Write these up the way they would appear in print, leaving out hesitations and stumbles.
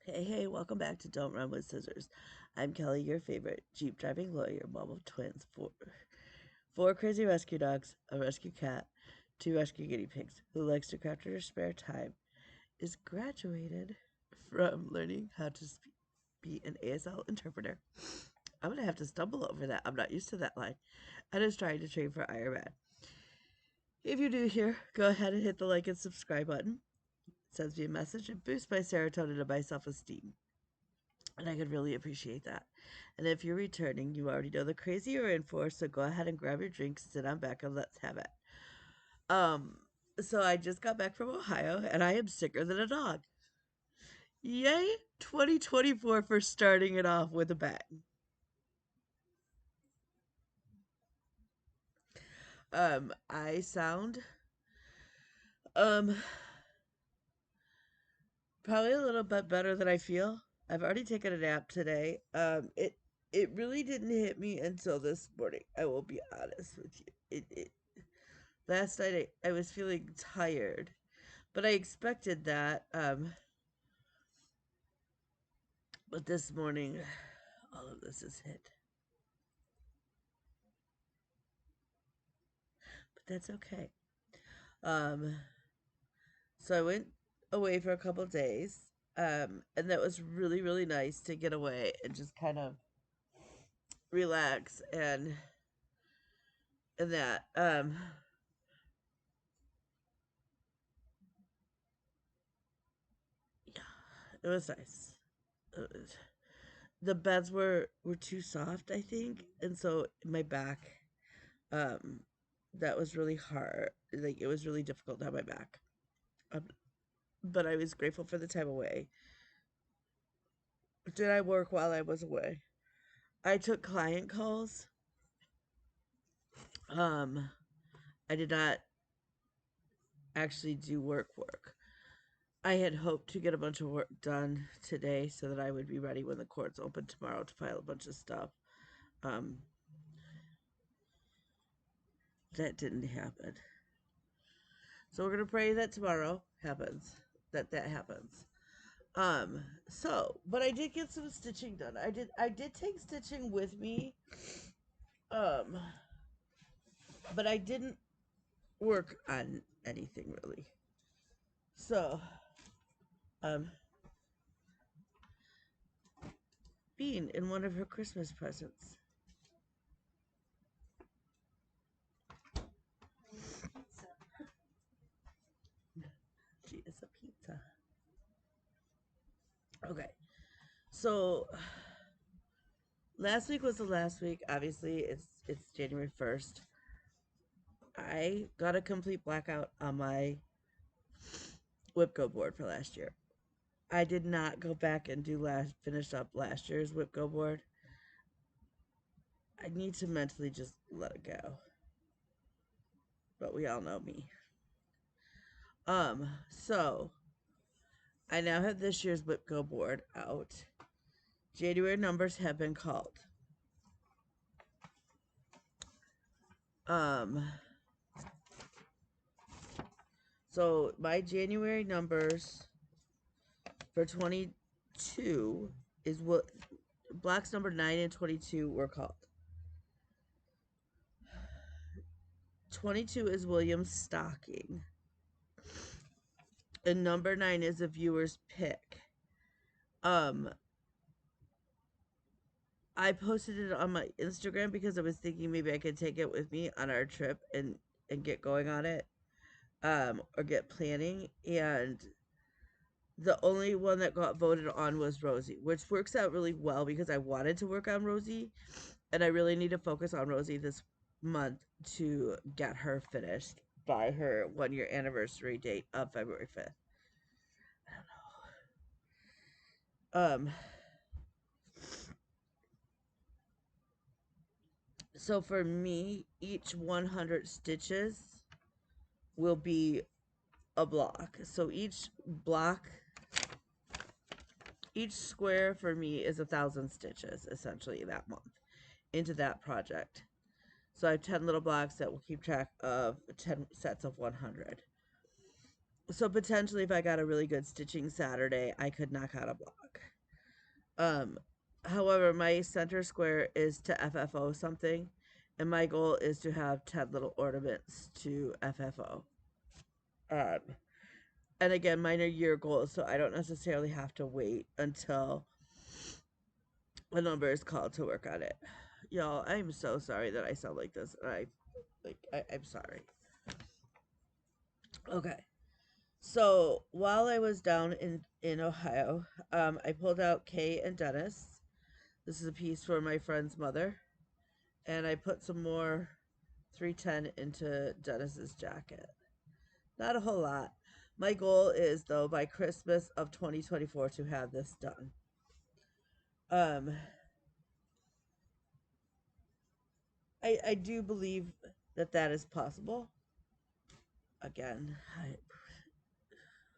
Hey, welcome back to Don't Run with Scissors. I'm Kelly, your favorite Jeep driving lawyer, mom of twins, four crazy rescue dogs, a rescue cat, two rescue guinea pigs, who likes to craft in her spare time, is graduated from learning how to be an ASL interpreter. I'm going to have to stumble over that. I'm not used to that line. And is trying to train for Ironman. If you're new here, go ahead and hit the like and subscribe button. It sends me a message and boosts my serotonin and my self-esteem. And I could really appreciate that. And if you're returning, you already know the crazy you're in for, so go ahead and grab your drink, sit on back, and let's have it. Um, so I just got back from Ohio, and I am sicker than a dog. Yay, 2024 for starting it off with a bang. I sound um probably a little bit better than I feel. I've already taken a nap today. It really didn't hit me until this morning. I will be honest with you. It last night I was feeling tired, but I expected that. But this morning, all of this is hit. But that's okay. Um, so I went away for a couple days, and that was really really nice to get away and just kind of relax and that. Yeah, it was nice. It was, the beds were too soft, I think, and so my back, um, that was really hard. Like it was really difficult to have my back. Um, but I was grateful for the time away. Did I work while I was away? I took client calls. Um, I did not actually do work. I had hoped to get a bunch of work done today so that I would be ready when the courts open tomorrow to file a bunch of stuff. Um, that didn't happen. So we're gonna pray that tomorrow happens. That happens. But I did get some stitching done. I did take stitching with me. Um, but I didn't work on anything really. So, um, Bean in one of her Christmas presents. She is a pizza. Okay, so last week was the last week. Obviously, it's January 1st. I got a complete blackout on my Whipco board for last year. I did not go back and finish up last year's Whipco board. I need to mentally just let it go. But we all know me. So I now have this year's Whipco board out. January numbers have been called. Um, so my January numbers for 22 is what blocks number 9 and 22 were called. 22 is William's stocking, and number 9 is a viewer's pick. Um, I posted it on my Instagram because I was thinking maybe I could take it with me on our trip and get going on it, or get planning. And the only one that got voted on was Rosie, which works out really well because I wanted to work on Rosie, and I really need to focus on Rosie this month to get her finished by her 1 year anniversary date of February 5th. Um, so for me, each 100 stitches will be a block. So each square for me is 1,000 stitches essentially that month into that project. So I have 10 little blocks that will keep track of 10 sets of 100. So potentially if I got a really good stitching Saturday, I could knock out a block. Um, However, my center square is to FFO something, and my goal is to have 10 little ornaments to FFO. Um, and again, mine are year goals, so I don't necessarily have to wait until a number is called to work on it. Y'all, I'm so sorry that I sound like this. I'm sorry. Okay. So while I was down in Ohio, I pulled out Kay and Dennis. This is a piece for my friend's mother, and I put some more 310 into Dennis's jacket. Not a whole lot. My goal is though by Christmas of 2024 to have this done. Um, I do believe that that is possible. Again,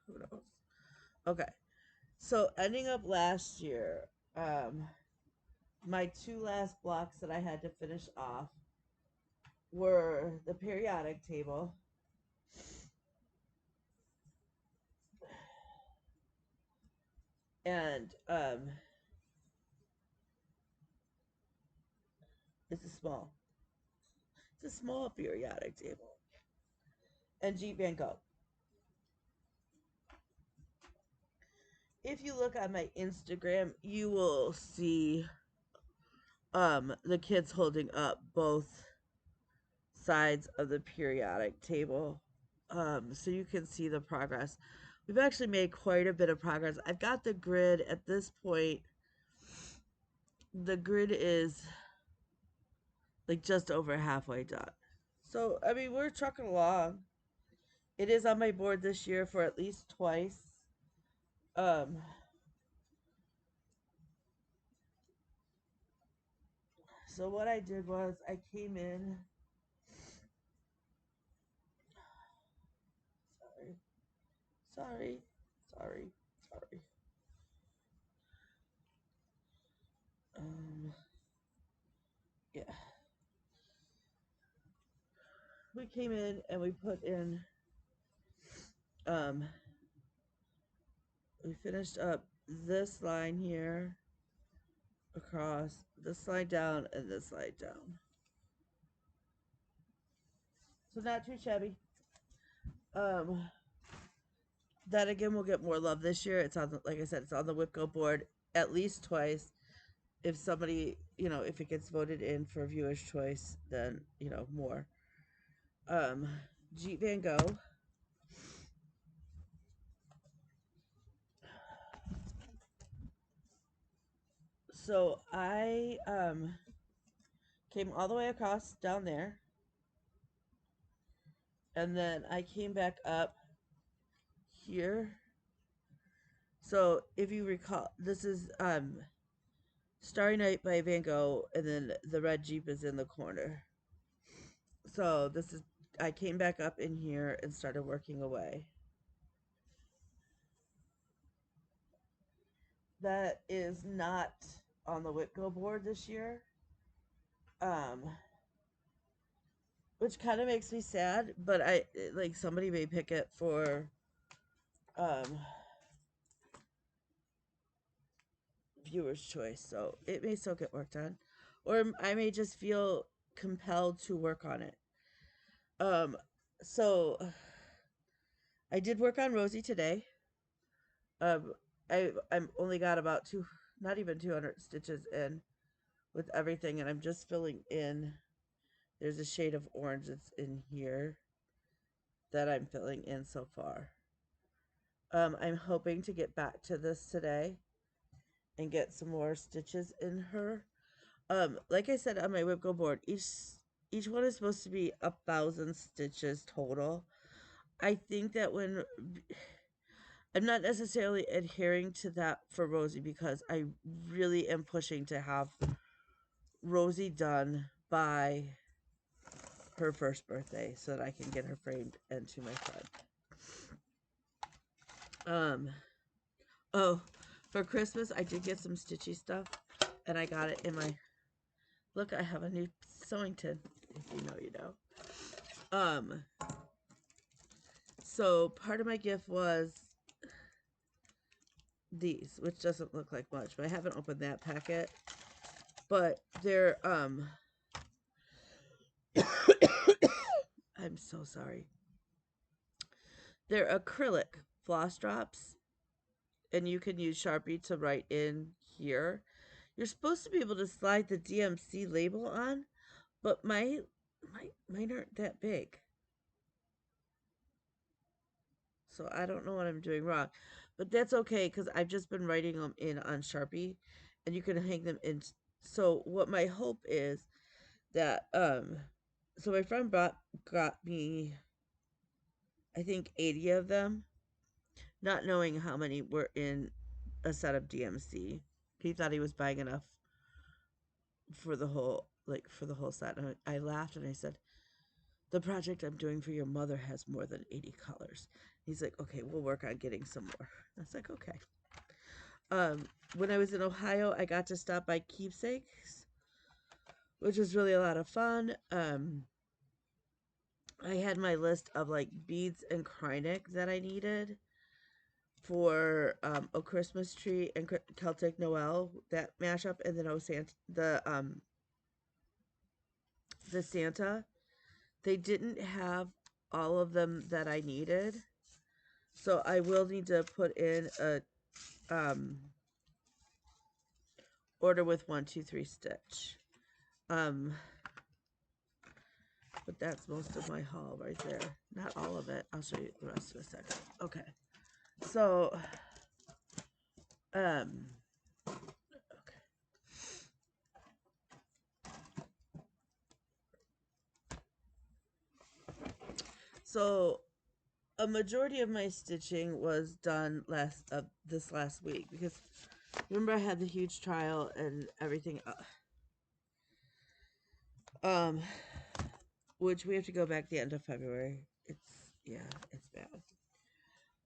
who knows? Okay, so ending up last year, my two last blocks that I had to finish off were the periodic table and it's a small periodic table and Jeep Van Gogh. If you look on my Instagram, you will see the kids holding up both sides of the periodic table. So you can see the progress. We've actually made quite a bit of progress. I've got the grid at this point. The grid is like just over halfway done. So, I mean, we're trucking along. It is on my board this year for at least twice. Um, so what I did was I came in. Sorry, sorry, sorry, sorry. Um, yeah. We came in and we put in, um, we finished up this line here across, this line down, and this line down. So not too shabby. Um, that again will get more love this year. It's on, the, like I said, it's on the Whipco board at least twice. If somebody, if it gets voted in for viewer's choice, then more. Um, Jeep Van Gogh. So I came all the way across down there, and then I came back up here. So if you recall, this is Starry Night by Van Gogh, and then the red Jeep is in the corner. So this is, I came back up in here and started working away. That is not on the Whitco board this year. Which kind of makes me sad, but I like somebody may pick it for um viewer's choice, so it may still get worked on, or I may just feel compelled to work on it. Um, so I did work on Rosie today. Um, I'm only got about not even 200 stitches in with everything, and I'm just filling in. There's a shade of orange that's in here that I'm filling in so far. I'm hoping to get back to this today and get some more stitches in her. Like I said on my Whipco board, each one is supposed to be 1,000 stitches total. I think that when I'm not necessarily adhering to that for Rosie because I really am pushing to have Rosie done by her first birthday so that I can get her framed and to my friend. Oh, for Christmas I did get some stitchy stuff and I got it in my, look, I have a new sewing tin. If you know, you know. So part of my gift was these, which doesn't look like much, but I haven't opened that packet. But they're I'm so sorry. They're acrylic floss drops, and you can use Sharpie to write in here. You're supposed to be able to slide the DMC label on, but mine aren't that big. So I don't know what I'm doing wrong. But that's okay because I've just been writing them in on Sharpie, and you can hang them in. So what my hope is that so my friend got me, I think, 80 of them, not knowing how many were in a set of DMC. He thought he was buying enough for the whole set. And I laughed and I said, "The project I'm doing for your mother has more than 80 colors." He's like, "Okay, we'll work on getting some more." I was like, "Okay." When I was in Ohio, I got to stop by Keepsakes, which was really a lot of fun. I had my list of like beads and Kreinik that I needed for a Christmas tree and Celtic Noel, that mashup, and then the Santa. They didn't have all of them that I needed, so I will need to put in a order with 1, 2, 3 stitch. Um, but that's most of my haul right there. Not all of it. I'll show you the rest in a second. Okay. So, okay. So, a majority of my stitching was done this last week because remember I had the huge trial and everything. Um, which we have to go back the end of February. It's bad.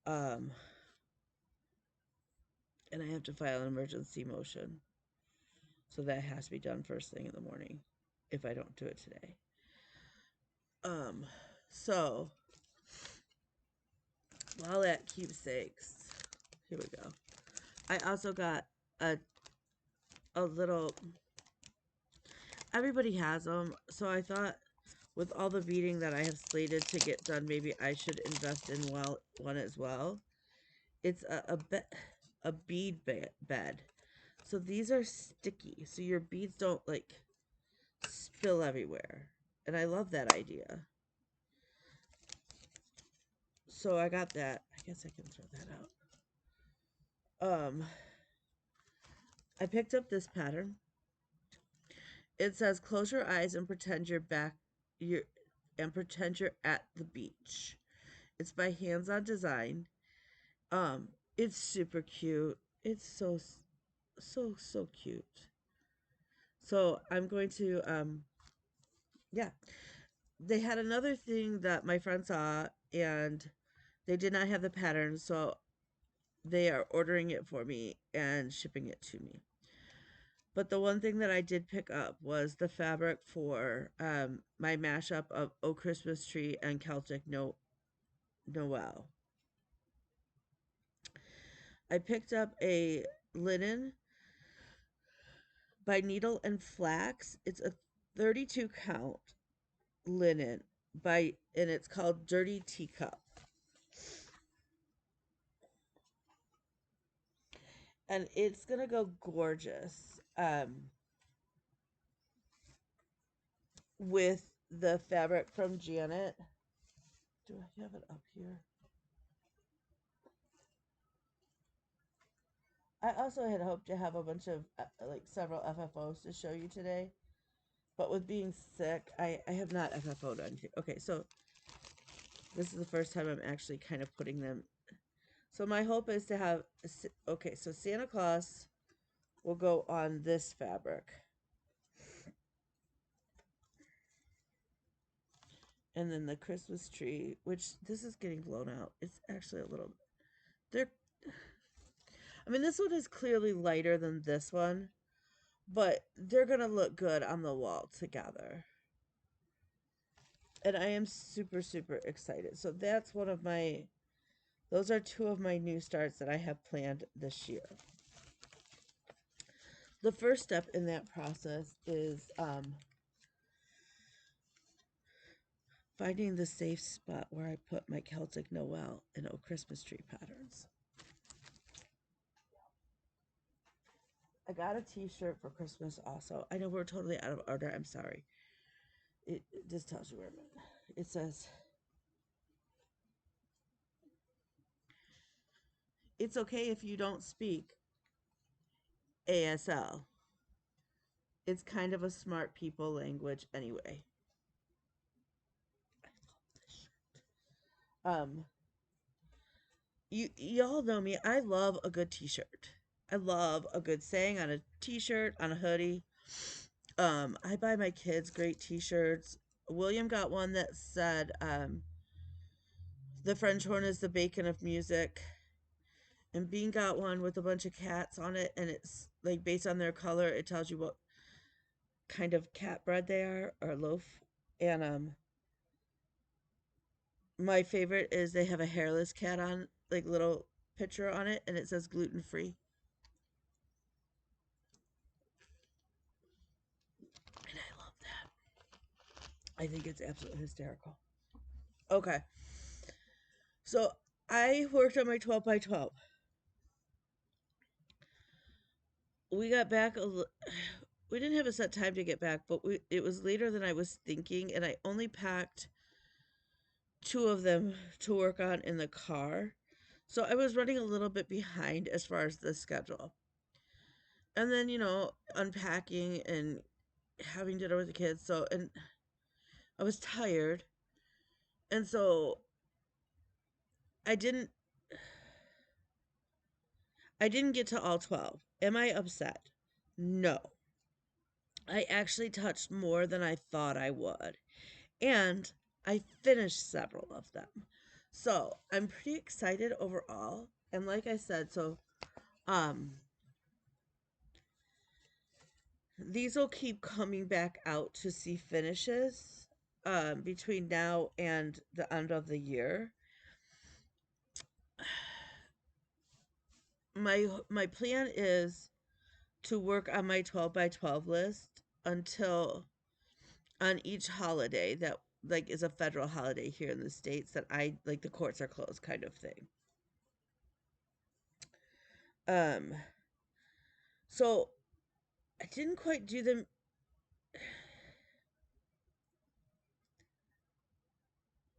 Um, and I have to file an emergency motion, so that has to be done first thing in the morning if I don't do it today. Um, so while at Keepsakes, here we go. I also got a little. Everybody has them, so I thought with all the beading that I have slated to get done, maybe I should invest in one as well. It's a bead bed. So these are sticky, so your beads don't like spill everywhere. And I love that idea. So I got that. I guess I can throw that out. I picked up this pattern. It says close your eyes and pretend you're at the beach. It's by Hands On Design. Um, it's super cute. It's so cute. So I'm going to yeah. They had another thing that my friend saw and they did not have the pattern, so they are ordering it for me and shipping it to me. But the one thing that I did pick up was the fabric for my mashup of O Christmas Tree and Celtic Noel. I picked up a linen by Needle and Flax. It's a 32 count linen and it's called Dirty Teacup. And it's gonna go gorgeous with the fabric from Janet. Do I have it up here? I also had hoped to have a bunch of like several FFOs to show you today, but with being sick, I have not FFO'd anything. Okay, so this is the first time I'm actually kind of putting them. So my hope is to have, okay, so Santa Claus will go on this fabric. And then the Christmas tree, which this is getting blown out. It's actually a little, they're, I mean, this one is clearly lighter than this one, but they're going to look good on the wall together. and I am super, super excited. So that's one of my, those are two of my new starts that I have planned this year. The first step in that process is finding the safe spot where I put my Celtic Noel and O Christmas tree patterns. I got a t-shirt for Christmas also. I know we're totally out of order. I'm sorry. It just tells you where I'm at. It says, it's okay if you don't speak ASL. It's kind of a smart people language anyway. Um, y'all know me. I love a good t-shirt. I love a good saying on a t-shirt, on a hoodie. I buy my kids great t-shirts. William got one that said, the French horn is the bacon of music. And Bean got one with a bunch of cats on it, and it's like based on their color, it tells you what kind of cat bread they are or loaf. And my favorite is they have a hairless cat on, like little picture on it, and it says gluten free. And I love that. I think it's absolutely hysterical. Okay. So I worked on my 12 by 12. We got back we didn't have a set time to get back, but it was later than I was thinking, and I only packed two of them to work on in the car. So I was running a little bit behind as far as the schedule. And then, unpacking and having dinner with the kids. So, and I was tired. And so I didn't I didn't get to all 12. Am I upset? No. I actually touched more than I thought I would. And I finished several of them. So, I'm pretty excited overall. And like I said, so um these will keep coming back out to see finishes between now and the end of the year. My plan is to work on my 12 by 12 list until on each holiday that like is a federal holiday here in the states that I like the courts are closed kind of thing. Um so I didn't quite do them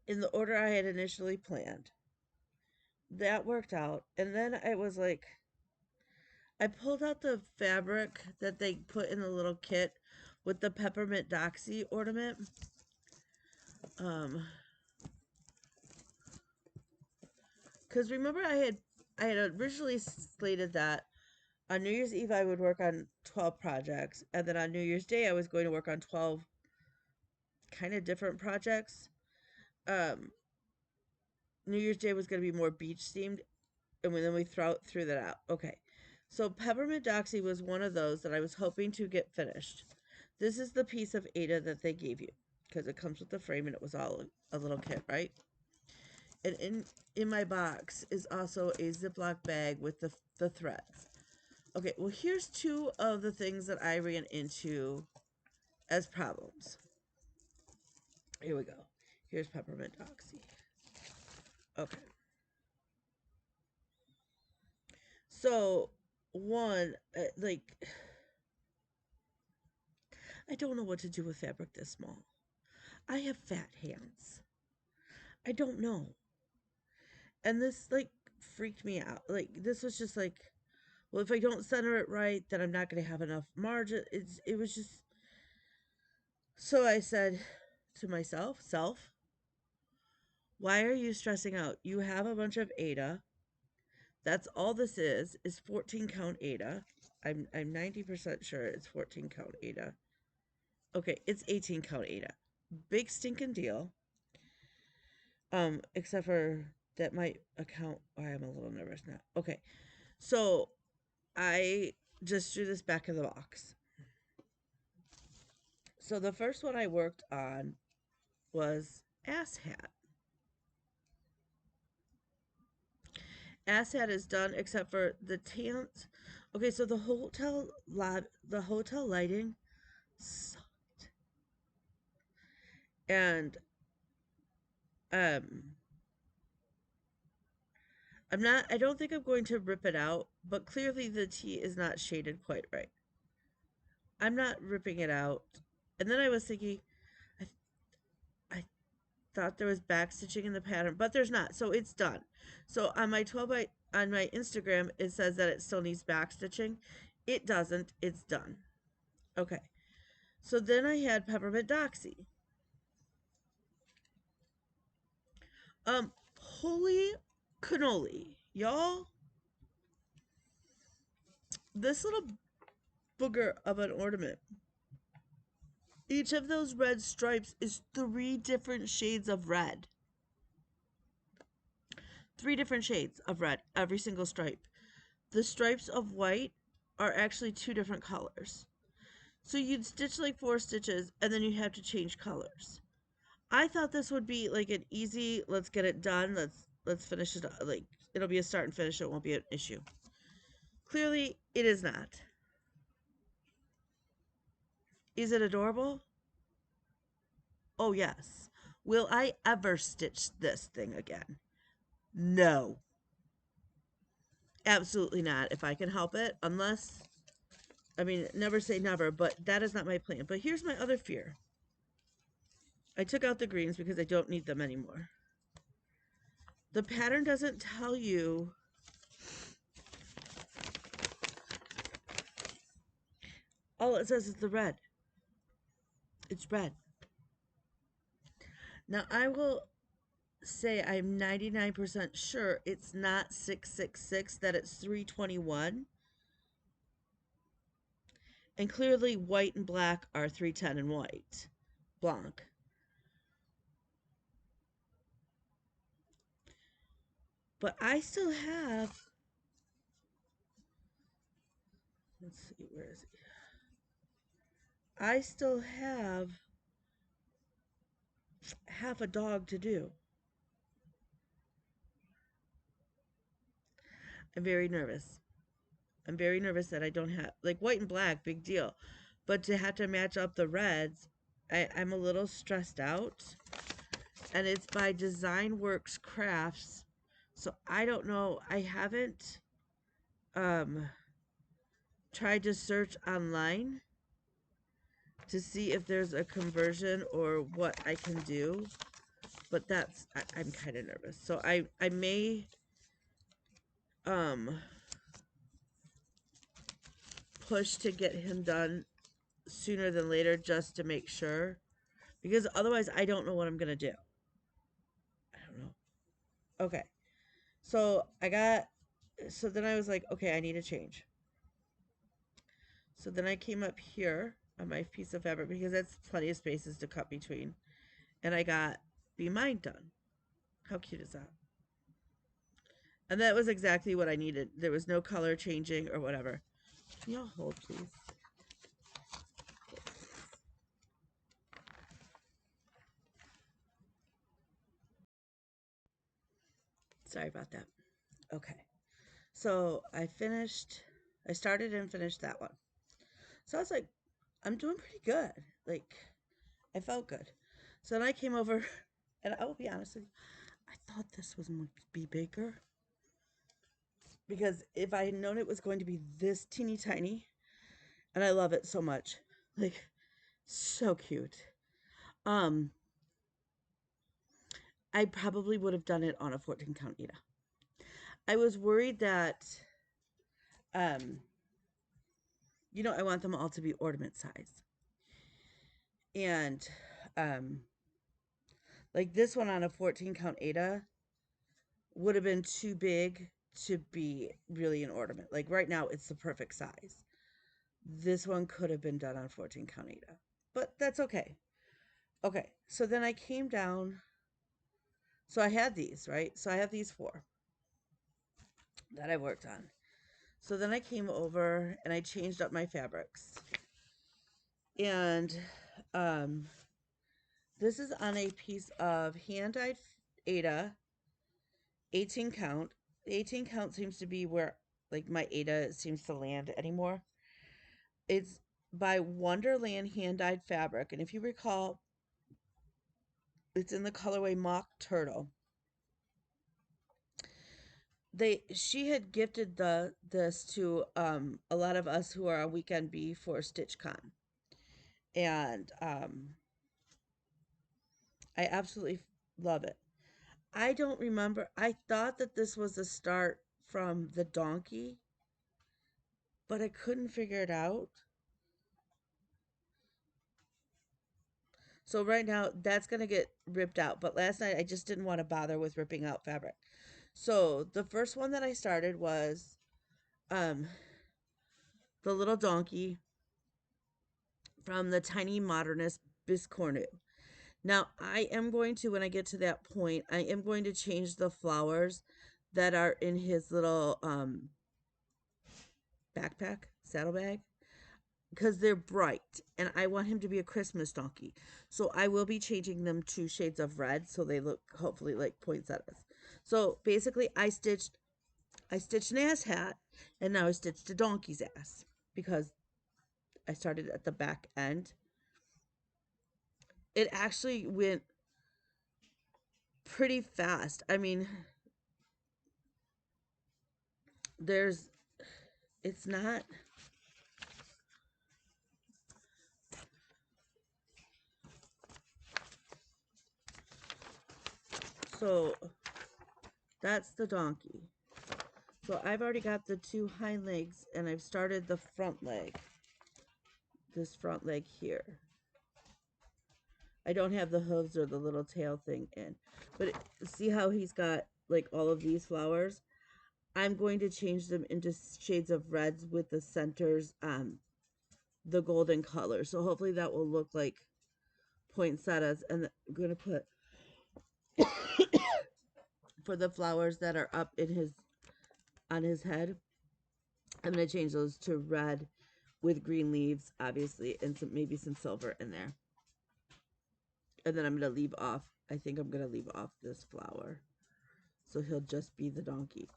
in the order I had initially planned. That worked out. And then I was like, I pulled out the fabric that they put in the little kit with the peppermint doxy ornament. Um, because remember I had originally slated that on New Year's Eve I would work on 12 projects, and then on New Year's Day I was going to work on 12 kind of different projects. Um, New Year's Day was going to be more beach themed, and then we threw that out. Okay, so peppermint doxy was one of those that I was hoping to get finished. This is the piece of Ada that they gave you because it comes with the frame and it was all a little kit, right? And in my box is also a Ziploc bag with the threads. Okay, well here's two of the things that I ran into as problems. Here we go. Here's peppermint doxy. Okay. So one, like, I don't know what to do with fabric this small. I have fat hands. I don't know. And this like freaked me out. Like this was just like, well, if I don't center it right, then I'm not going to have enough margin. It was just. So I said to myself, self, why are you stressing out? You have a bunch of Ada. That's all this is 14 count Ada. I'm 90% sure it's 14 count Ada. Okay, it's 18 count Ada. Big stinking deal. Except for that might account why I'm a little nervous now. Okay. So I just drew this back of the box. So the first one I worked on was Ass Hat. Ass Hat is done except for the tent. Okay, so the hotel lighting sucked. And um I don't think I'm going to rip it out, but clearly the tea is not shaded quite right. I'm not ripping it out. And then I was thinking, I, I thought there was back stitching in the pattern, but there's not. So it's done. So on my 12 by, on my Instagram, it says that it still needs back stitching. It doesn't. It's done. Okay. So then I had peppermint doxy. Holy cannoli, y'all! This little booger of an ornament. Each of those red stripes is 3 different shades of red. 3 different shades of red, every single stripe. The stripes of white are actually 2 different colors. So you'd stitch like 4 stitches and then you have to change colors. I thought this would be like an easy, let's get it done, let's finish it, like it'll be a start and finish, it won't be an issue. Clearly, it is not. Is it adorable? Oh, yes. Will I ever stitch this thing again? No. Absolutely not, if I can help it. Unless, I mean, never say never, but that is not my plan. But here's my other fear. I took out the greens because I don't need them anymore. The pattern doesn't tell you all it says is the red. It's red. Now I will say I'm 99% sure it's not 666, that it's 321. And clearly white and black are 310 and white. Blanc. But I still have, let's see, where is he? I still have half a dog to do. I'm very nervous. I'm very nervous that I don't have, like white and black, big deal. But to have to match up the reds, I'm a little stressed out. And it's by Design Works Crafts. So I don't know. I haven't tried to search online to see if there's a conversion or what I can do. But that's, I'm kind of nervous. So I may push to get him done sooner than later just to make sure. Because otherwise I don't know what I'm going to do. I don't know. Okay. So so then I was like, okay, I need a change. So then I came up here on my piece of fabric because that's plenty of spaces to cut between. And I got Be Mine done. How cute is that? And that was exactly what I needed. There was no color changing or whatever. Can y'all hold, please? Sorry about that. Okay. So I started and finished that one. So I was like, I'm doing pretty good. Like, I felt good. So then I came over, and I will be honest with you, I thought this was going to be bigger. Because if I had known it was going to be this teeny tiny, and I love it so much, like, so cute. I probably would have done it on a 14 count Ida. I was worried that, I want them all to be ornament size. And, like this one on a 14 count Ada would have been too big to be really an ornament. Like right now, it's the perfect size. This one could have been done on 14 count Ada, but that's okay. Okay, so then I came down. So I had these, right? So I have these 4 that I worked on. So then I came over and I changed up my fabrics. And This is on a piece of hand-dyed Ada, 18 count. 18 count seems to be where like my Ada seems to land anymore. It's by Wonderland hand-dyed fabric, and if you recall, it's in the colorway Mock Turtle. She had gifted this to a lot of us who are on weekend B for StitchCon, and I absolutely love it. I don't remember. I thought that this was a start from the donkey, but I couldn't figure it out. So right now that's gonna get ripped out. But last night I just didn't want to bother with ripping out fabric. So the first one that I started was um the little donkey from the Tiny Modernist Biscornu. Now I am going to, when I get to that point, I am going to change the flowers that are in his little backpack, saddlebag, because they're bright and I want him to be a Christmas donkey. So I will be changing them to shades of red so they look hopefully like poinsettias. So basically I stitched an ass hat and now I stitched a donkey's ass because I started at the back end. It actually went pretty fast. I mean, there's it's not so that's the donkey. So I've already got the two hind legs and I've started the front leg. This front leg here. I don't have the hooves or the little tail thing in. But see how he's got like all of these flowers? I'm going to change them into shades of reds with the centers the golden color. So hopefully that will look like poinsettias. And I'm going to put for the flowers that are up in his on his head, I'm going to change those to red with green leaves, obviously, and maybe some silver in there. And then I'm going to leave off, I think I'm going to leave off this flower. So he'll just be the donkey.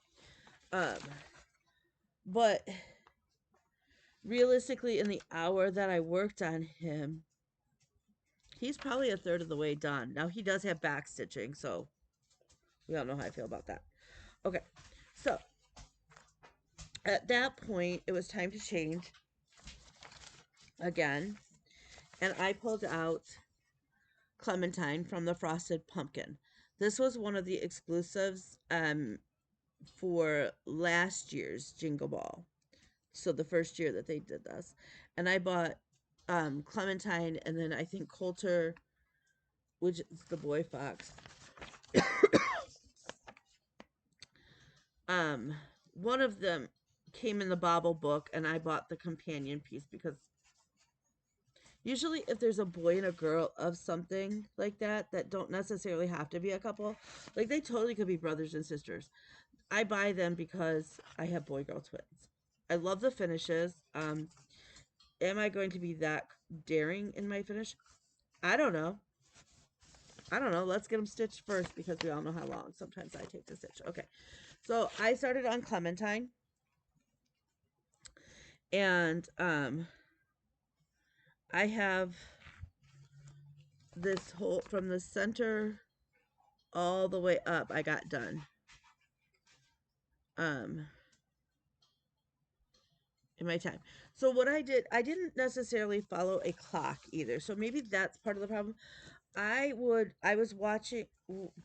But realistically, in the hour that I worked on him, he's probably a third of the way done. Now, he does have back stitching, so we all know how I feel about that. Okay, so at that point, it was time to change again. And I pulled out Clementine from the Frosted Pumpkin. This was one of the exclusives for last year's Jingle Ball. So the first year that they did this. And I bought Clementine and then I think Coulter, which is the boy fox. One of them came in the Bobble book and I bought the companion piece because usually if there's a boy and a girl of something like that don't necessarily have to be a couple, like they totally could be brothers and sisters. I buy them because I have boy-girl twins. I love the finishes. Am I going to be that daring in my finish? I don't know. Let's get them stitched first because we all know how long sometimes I take to stitch. Okay. So I started on Clementine. And I have this whole from the center all the way up I got done. In my time. So what I didn't necessarily follow a clock either. So maybe that's part of the problem. I was watching,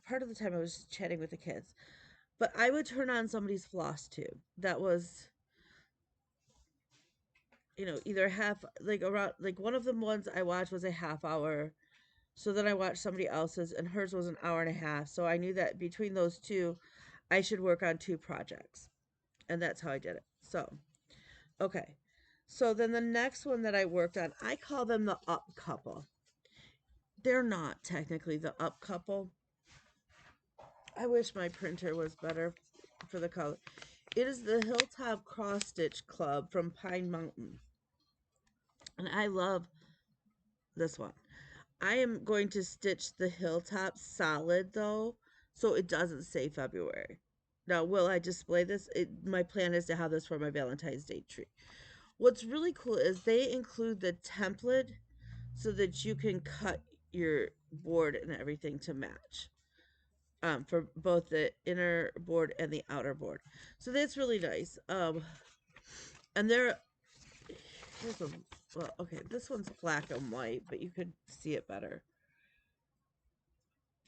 part of the time I was chatting with the kids, but I would turn on somebody's floss tube that was, either half, like around, like one of the ones I watched was a half hour. So then I watched somebody else's and hers was an hour and a half. So I knew that between those two, I should work on 2 projects. And that's how I did it. So, okay. So then the next one that I worked on, I call them the up couple. They're not technically the up couple. I wish my printer was better for the color. It is the Hilltop Cross Stitch Club from Pine Mountain. And I love this one. I am going to stitch the hilltop solid though, so it doesn't say February. Now, will I display this? My plan is to have this for my Valentine's Day tree. What's really cool is they include the template so that you can cut your board and everything to match, for both the inner board and the outer board. So that's really nice. And here's a, well, okay, this one's black and white, but you could see it better.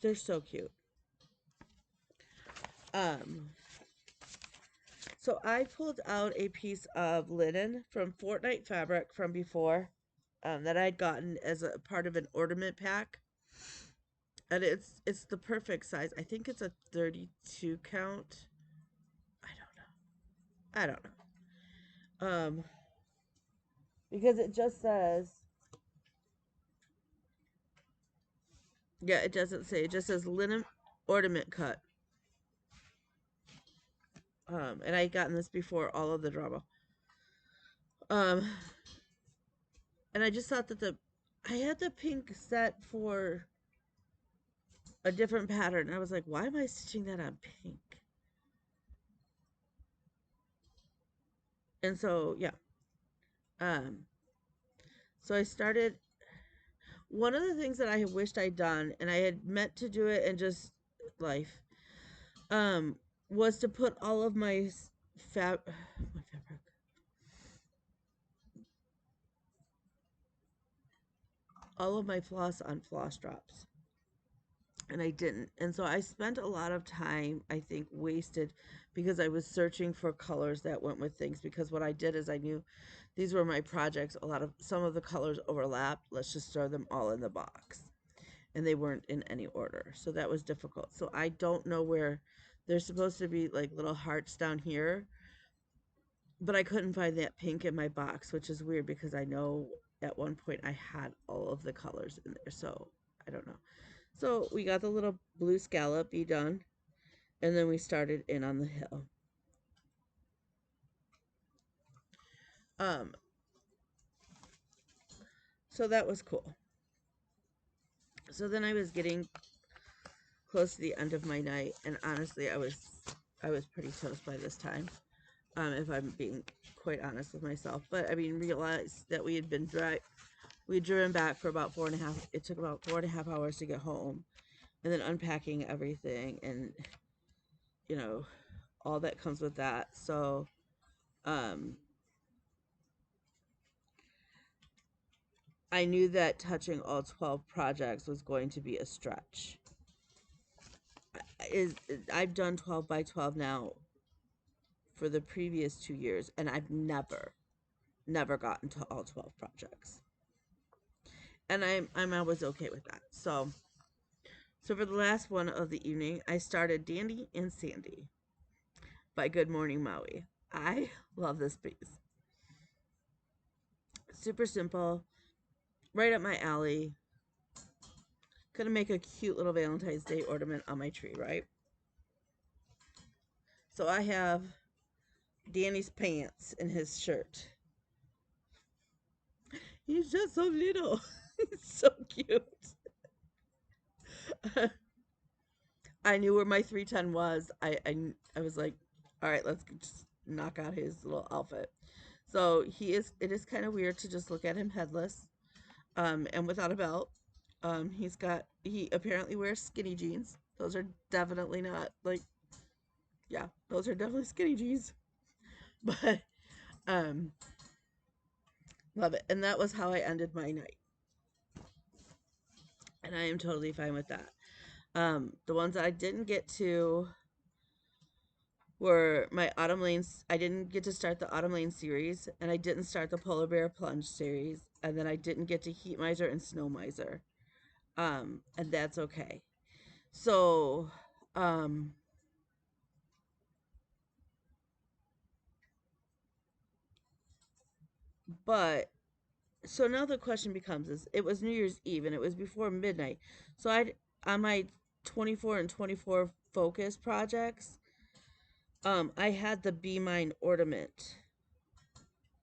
They're so cute. Um, so I pulled out a piece of linen from Fortnite fabric from before, that I'd gotten as a part of an ornament pack, and it's the perfect size. I think it's a 32 count. I don't know. I don't know. Because it just says, yeah, it doesn't say. It just says linen ornament cut. And I had gotten this before all of the drama. Um, and I just thought that I had the pink set for a different pattern. And I was like, why am I stitching that on pink? And so, yeah. Um, so I started, one of the things that I had wished I'd done, and I had meant to do it and just life, um, was to put all of my my fabric, all of my floss on floss drops. And I didn't. And so I spent a lot of time, I think, wasted because I was searching for colors that went with things. Because what I did is I knew these were my projects. Some of the colors overlapped. Let's just throw them all in the box. And they weren't in any order. So that was difficult. So I don't know where there's supposed to be like little hearts down here. But I couldn't find that pink in my box, which is weird because I know at one point I had all of the colors in there. So I don't know. So we got the little blue scallop done, and then we started in on the hill. Um, so that was cool. So then I was getting close to the end of my night, and honestly, I was pretty toast by this time. If I'm being quite honest with myself, but I mean, realized that we had been we had driven back for about 4.5. It took about 4.5 hours to get home, and then unpacking everything, and you know, all that comes with that. So, um, I knew that touching all 12 projects was going to be a stretch. Is I've done 12 by 12 now for the previous 2 years, and I've never gotten to all 12 projects. And I'm always okay with that. So for the last one of the evening, I started Dandy and Sandy by Good Morning Maui. I love this piece. Super simple, right up my alley. Gonna make a cute little Valentine's Day ornament on my tree, right? So I have Danny's pants and his shirt. He's just so little. He's so cute. I knew where my 310 was. I was like, all right, let's just knock out his little outfit. So it is kind of weird to just look at him headless, and without a belt. He apparently wears skinny jeans. Those are definitely not like, yeah, those are definitely skinny jeans. But, um, love it. And that was how I ended my night. And I am totally fine with that. The ones that I didn't get to were my Autumn Lanes. I didn't get to start the Autumn Lane series, and I didn't start the Polar Bear Plunge series, and then I didn't get to Heat Miser and Snow Miser. And that's okay. So, um, but so now the question becomes: is it was New Year's Eve and it was before midnight, so I on my 24 and 24 focus projects, I had the Be Mine ornament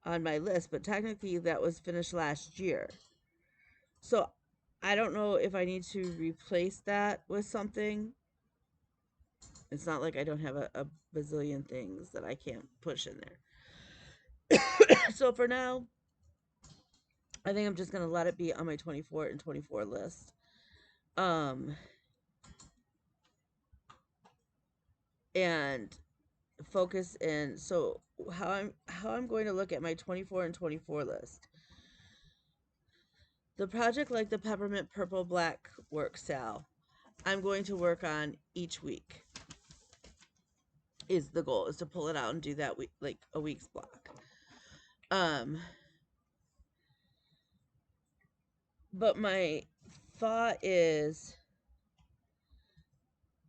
on my list, but technically that was finished last year. So I don't know if I need to replace that with something. It's not like I don't have a bazillion things that I can't push in there. So for now, I think I'm just going to let it be on my 24 and 24 list. Um, and focus in. So how I'm going to look at my 24 and 24 list. The project like the peppermint purple black work, Sal, I'm going to work on each week. Is the goal is to pull it out and do that week, like a week's block. But my thought is,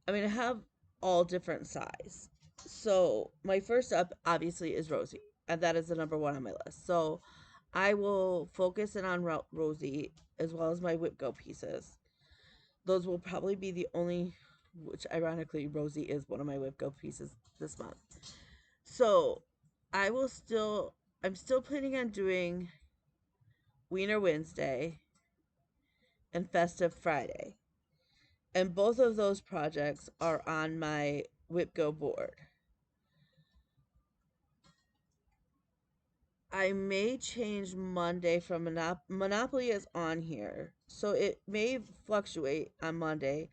I mean, I have all different size. So my first up obviously is Rosie, and that is the number one on my list. So I will focus in on Rosie as well as my whip go pieces. Those will probably be the only, which ironically Rosie is one of my whip go pieces this month. So I'm still planning on doing Wiener Wednesday and Festive Friday. And both of those projects are on my whip go board. I may change Monday from Monopoly is on here. So it may fluctuate on Monday.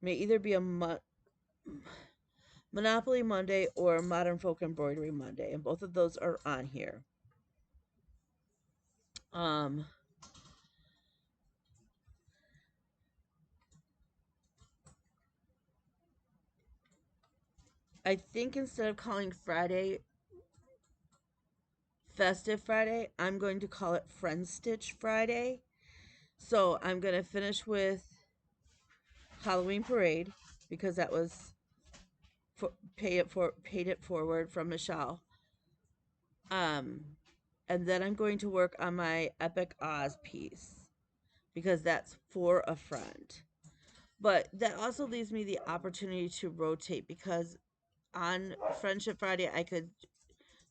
May either be a Monopoly Monday or Modern Folk Embroidery Monday, and both of those are on here. Um, I think instead of calling Friday Festive Friday, I'm going to call it Friend Stitch Friday. So I'm going to finish with Halloween Parade because that was paid it forward from Michelle. And then I'm going to work on my Epic Oz piece because that's for a friend. But that also leaves me the opportunity to rotate because on Friendship Friday I could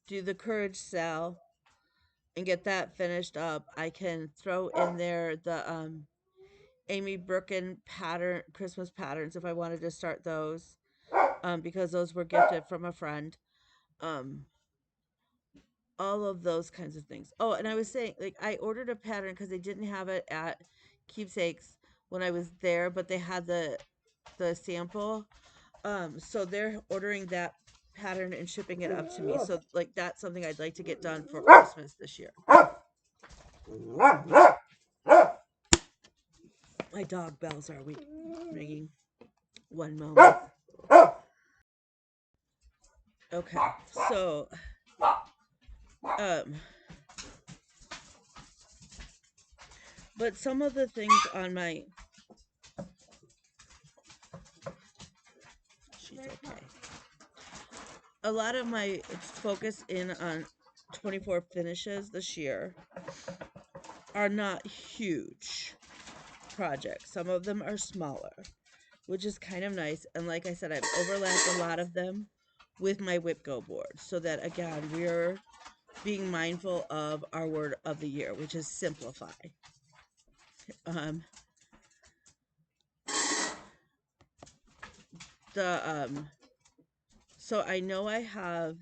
do the Courage Sale and get that finished up. I can throw in there the Amy Birkin Christmas patterns if I wanted to start those, because those were gifted from a friend. Um, all of those kinds of things. Oh, and I was saying, like, I ordered a pattern because they didn't have it at Keepsakes when I was there, but they had the sample. So they're ordering that pattern and shipping it up to me. So like that's something I'd like to get done for Christmas this year. My dog bells are ringing. One moment. Okay, so um, but some of the things on my she's okay. A lot of my focus in on 24 finishes this year are not huge projects. Some of them are smaller, which is kind of nice. And like I said, I've overlapped a lot of them with my whip go board so that again we're being mindful of our word of the year, which is simplify. Um, the so I know I have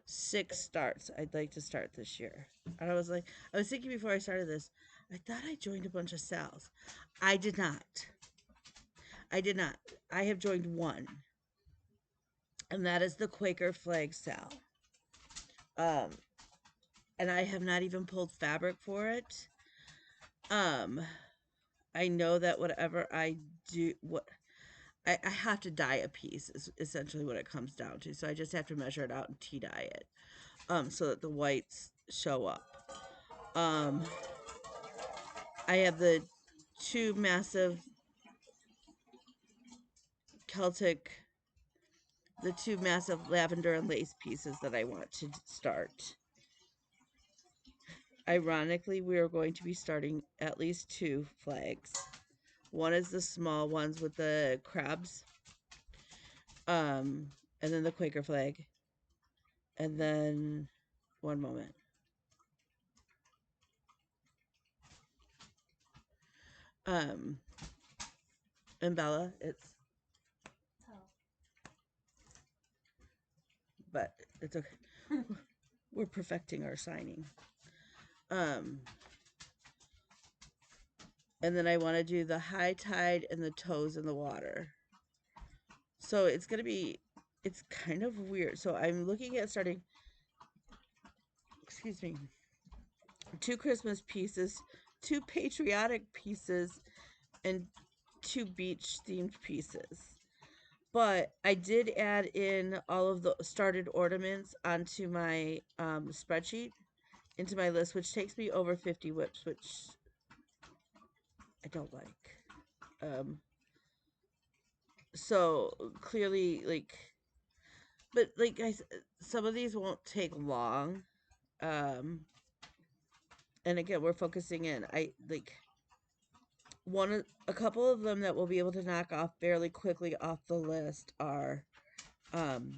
6 starts I'd like to start this year. And I was thinking before I started this, I thought I joined a bunch of sales. I did not. I did not. I have joined one, and that is the Quaker Flag sale. Um, and I have not even pulled fabric for it. I know that whatever I do, I have to dye a piece is essentially what it comes down to. So I just have to measure it out and tea dye it, so that the whites show up. I have the 2 massive Celtic, the 2 massive lavender and lace pieces that I want to start. Ironically, we are going to be starting at least 2 flags. One is the small ones with the crabs, and then the Quaker flag, and then one moment. Um, and Bella, but it's okay. We're perfecting our signing. Um, and then I want to do the high tide and the toes in the water. So it's going to be, it's kind of weird. So I'm looking at starting, excuse me, 2 Christmas pieces, 2 patriotic pieces, and 2 beach themed pieces. But I did add in all of the started ornaments onto my spreadsheet, into my list, which takes me over 50 whips, which I don't like. So clearly, like, but like some of these won't take long. Um, and again, we're focusing in. I like a couple of them that we'll be able to knock off fairly quickly off the list are um,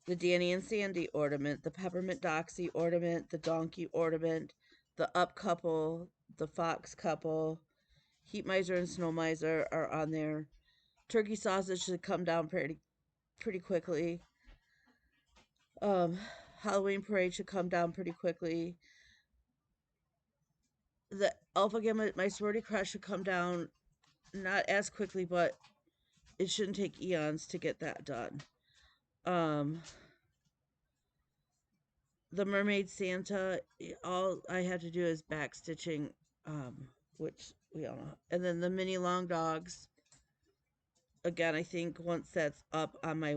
the Danny and Sandy ornament, the Peppermint Doxy ornament, the Donkey ornament, the Up couple, the Fox couple, Heat Miser and Snow Miser are on there. Turkey sausage should come down pretty quickly. Um, Halloween parade should come down pretty quickly. The Alpha Gamma, my sorority crush, should come down not as quickly, but it shouldn't take eons to get that done. Um, the Mermaid Santa, all I have to do is back stitching, which we all know. And then the mini long dogs, again, I think once that's up on my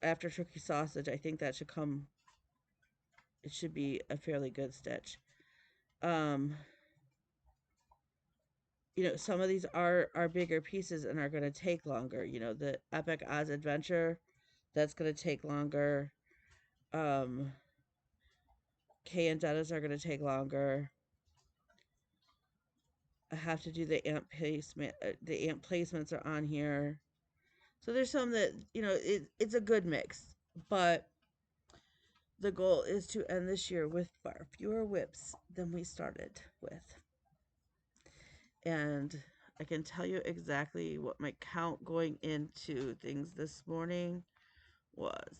after turkey sausage, I think that should come. It should be a fairly good stitch. Um, some of these are bigger pieces and are going to take longer. The Epic Oz Adventure, that's going to take longer. Kay and Dennis are going to take longer. I have to do the ant placement. The ant placements are on here. So there's some that, it's a good mix. But the goal is to end this year with far fewer whips than we started with. And I can tell you exactly what my count going into things this morning was.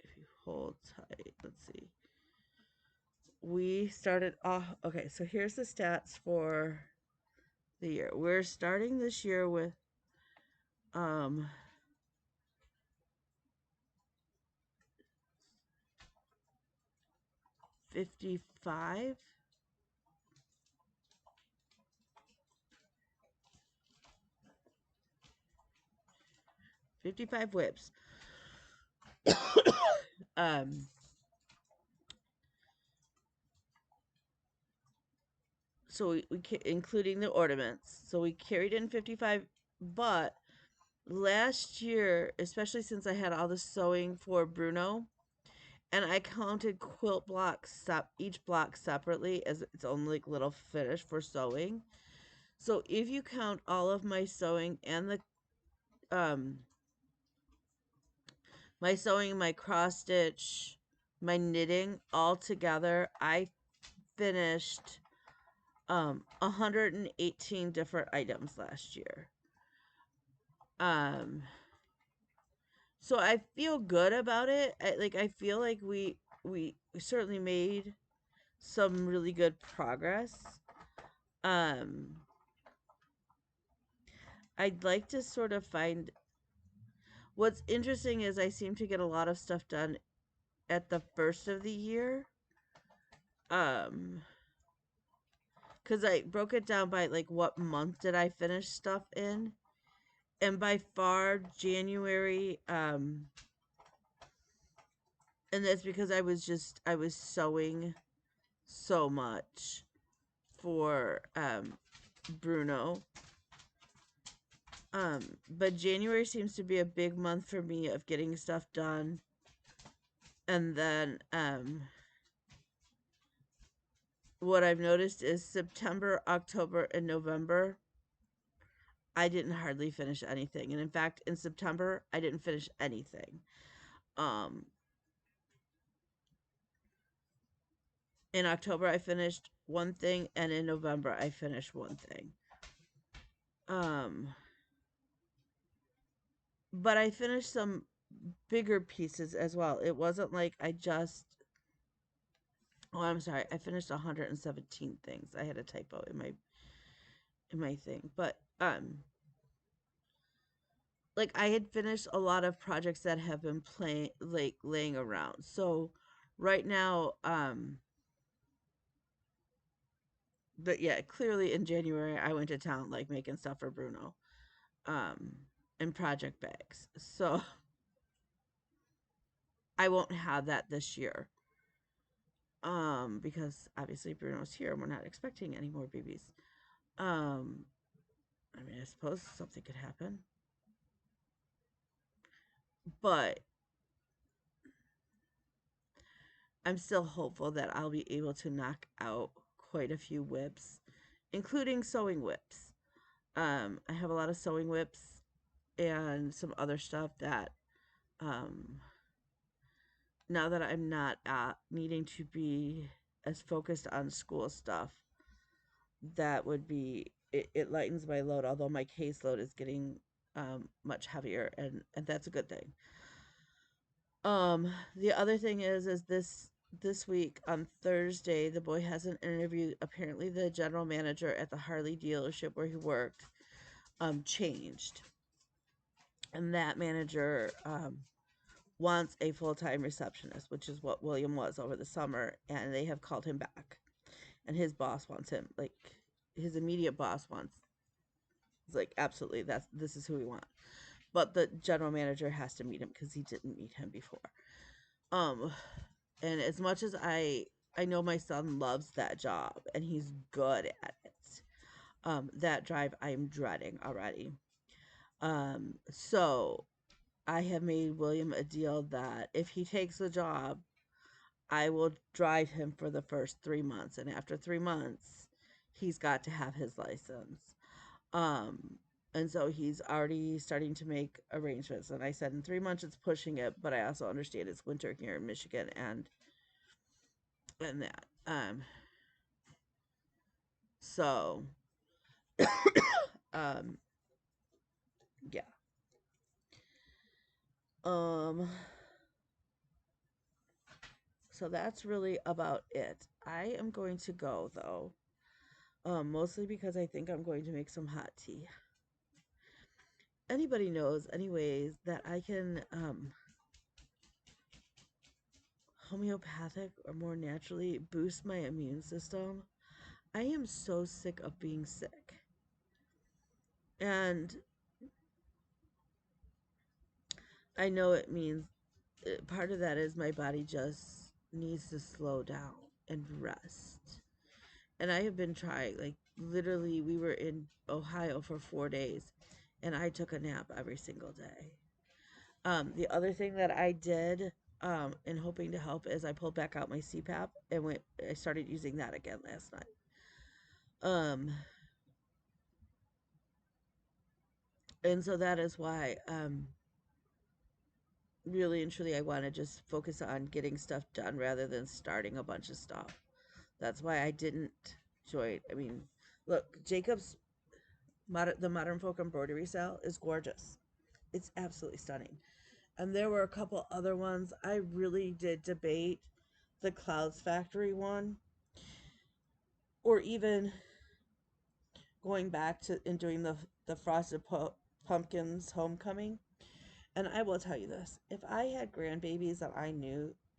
If you hold tight, let's see. We started off, okay, so here's the stats for the year. We're starting this year with 55 whips. um so we including the ornaments. So we carried in 55, but last year, especially since I had all the sewing for Bruno, and I counted quilt blocks, each block separately as its own like little finish for sewing. So if you count all of my sewing and the my sewing, my cross stitch, my knitting all together, I finished 118 different items last year. So I feel good about it. I feel like we certainly made some really good progress. I'd like to sort of find what's interesting is I seem to get a lot of stuff done at the first of the year. Because I broke it down by like what month did I finish stuff in, and by far January, and that's because I was sewing so much for Bruno. But January seems to be a big month for me of getting stuff done. And then what I've noticed is September, October, and November, I didn't hardly finish anything. And in fact, in September, I didn't finish anything. Um, In October, I finished one thing, and in November, I finished one thing. Um, but I finished some bigger pieces as well. It wasn't like I just. Oh, I'm sorry. I finished 117 things. I had a typo in my thing, but like I had finished a lot of projects that have been playing like laying around. So right now, but yeah, clearly in January I went to town like making stuff for Bruno, um, in project bags. So I won't have that this year. Because obviously Bruno's here and we're not expecting any more babies. Um, I mean, I suppose something could happen, but I'm still hopeful that I'll be able to knock out quite a few whips, including sewing whips. I have a lot of sewing whips and some other stuff that, um, now that I'm not needing to be as focused on school stuff, that would be it lightens my load. Although my caseload is getting much heavier, and that's a good thing. The other thing is this week on Thursday, the boy has an interview. Apparently, the general manager at the Harley dealership where he worked changed, and that manager wants a full-time receptionist, which is what William was over the summer, and they have called him back. And his boss wants him, like his immediate boss wants. He's like, absolutely, this is who we want. But the general manager has to meet him because he didn't meet him before. Um, and as much as I know my son loves that job and he's good at it. That drive I'm dreading already. So I have made William a deal that if he takes the job, I will drive him for the first 3 months, and after 3 months, he's got to have his license. Um, and so he's already starting to make arrangements. And I said in 3 months it's pushing it, but I also understand it's winter here in Michigan and that. So um, yeah. Um, so that's really about it. I am going to go though. Mostly because I think I'm going to make some hot tea. Anybody knows anyways that I can homeopathic or more naturally boost my immune system? I am so sick of being sick. And I know it means part of that is my body just needs to slow down and rest. And I have been trying, like, literally, we were in Ohio for 4 days and I took a nap every single day. The other thing that I did, in hoping to help is I pulled back out my CPAP and I started using that again last night. Um, and so that is why, really and truly, I want to just focus on getting stuff done rather than starting a bunch of stuff. That's why I didn't join. I mean, look, Jacob's the Modern Folk Embroidery Sale is gorgeous. It's absolutely stunning. And there were a couple other ones. I really did debate the Clouds Factory one, or even going back to and doing the Frosted Pumpkins Homecoming. And I will tell you this: if I had grandbabies that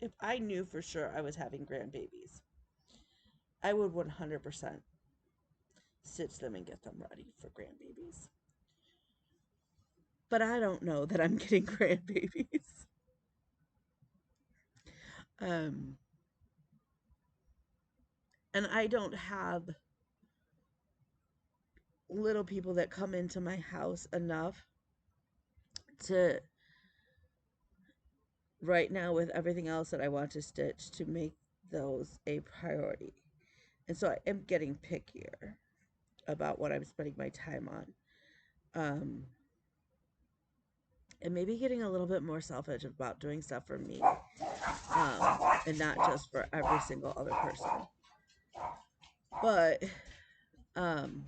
if I knew for sure I was having grandbabies, I would 100% stitch them and get them ready for grandbabies. But I don't know that I'm getting grandbabies. Um, and I don't have little people that come into my house enough to right now with everything else that I want to stitch to make those a priority. And so I am getting pickier about what I'm spending my time on. Um, and maybe getting a little bit more selfish about doing stuff for me, and not just for every single other person. But um,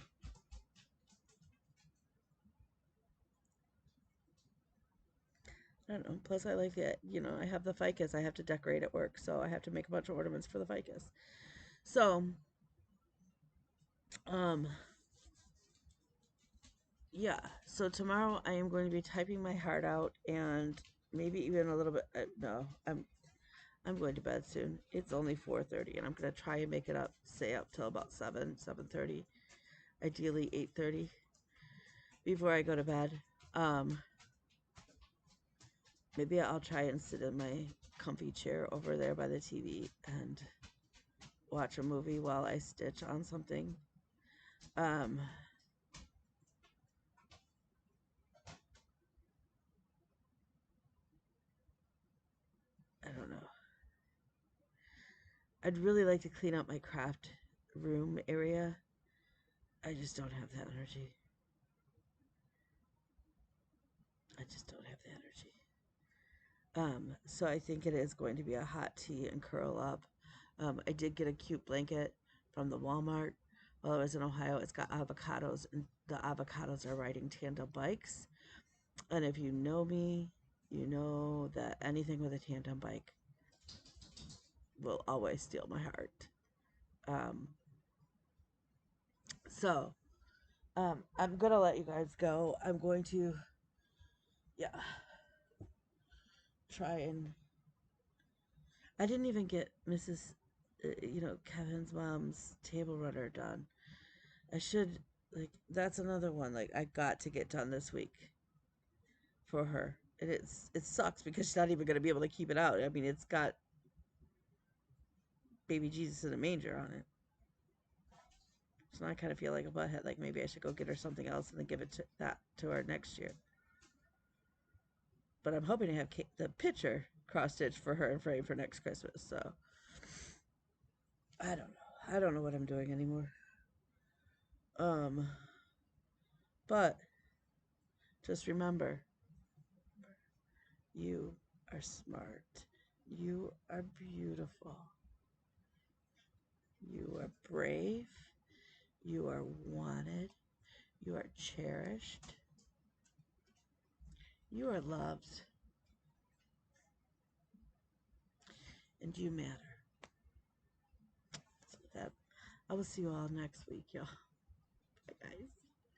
I don't know. Plus, I like it. You know, I have the ficus. I have to decorate at work, so I have to make a bunch of ornaments for the ficus. So, um, yeah. So tomorrow I am going to be typing my heart out, and maybe even a little bit. No, I'm going to bed soon. It's only 4:30, and I'm gonna try and make it up, stay up till about 7:30, ideally 8:30 before I go to bed. Um, Maybe I'll try and sit in my comfy chair over there by the TV and watch a movie while I stitch on something. Um, I don't know. I'd really like to clean up my craft room area. I just don't have the energy. I just don't have the energy. So I think it is going to be a hot tea and curl up. I did get a cute blanket from the Walmart while I was in Ohio. It's got avocados, and the avocados are riding tandem bikes. And if you know me, you know that anything with a tandem bike will always steal my heart. Um, so I'm gonna let you guys go. I'm going to, yeah, try and. I didn't even get Kevin's mom's table runner done. I should, like, that's another one, like, I got to get done this week for her. And it sucks because she's not even going to be able to keep it out. I mean, it's got baby Jesus in a manger on it. So now I kind of feel like a butthead, like maybe I should go get her something else and then give that to her next year. But I'm hoping to have the picture cross-stitched for her and framed for next Christmas. So I don't know. I don't know what I'm doing anymore. Um, but just remember, you are smart. You are beautiful. You are brave. You are wanted. You are cherished. You are loved. And you matter. So with that, I will see you all next week, y'all. Bye, guys.